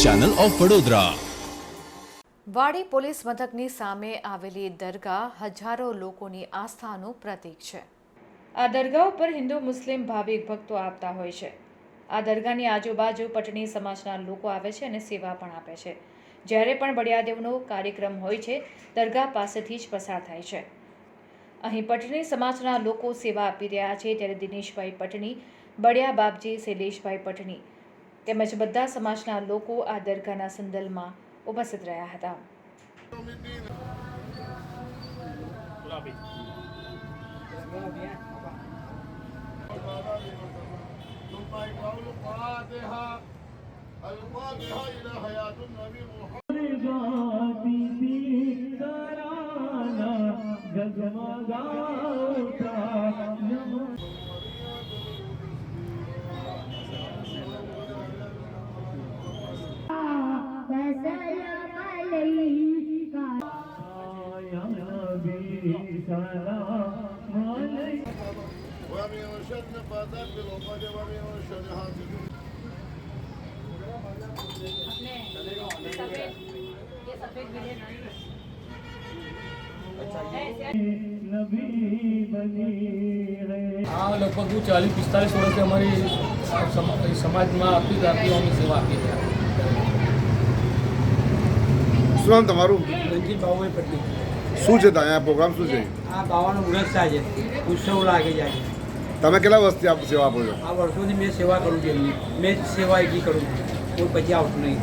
Channel of Vadodara. વાડી police મથકની સામે આવેલી દરગાહ હજારો લોકોની આસ્થાનું પ્રતીક છે। આ દરગાહ ઉપર હિન્દુ મુસ્લિમ ભાવિક ભક્તો આવતા હોય છે। આ દરગાહની આજુબાજુ પટણી સમાજના લોકો આવે છે અને સેવા પણ આપે છે। જ્યારે પણ બળિયાદેવનો કાર્યક્રમ હોય છે, દરગાહ પાસેથી જ પસાર થાય છે। અહીં પટણી સમાજના લોકો સેવા આપી રહ્યા છે, ત્યારે દિનેશભાઈ પટણી, બળિયા બાપજી, શૈલેષભાઈ પટણી તેમજ બધા સમાજના લોકો આ દરગાહના સંદલમાં ઉપસ્થિત રહ્યા હતા। हाँ, लगभग 40-45 वर्ष से हमारी समाज में आपकी जातियों सेवा आपकी है। શું નામ તમારું? રણજીત બાબુભાઈ પટેલ। શું છે ત્યાં પ્રોગ્રામ શું છે? આ બાવાનો ઉરસ થાય છે, ઉત્સવ લાગે જાય છે। તમે કેટલા વર્ષથી આપ સેવા આપો છો? આ વર્ષોથી મેં સેવા કરું છું એમની, મેં જ સેવા એટલી કરું છું, કોઈ પછી આવતું નહીં।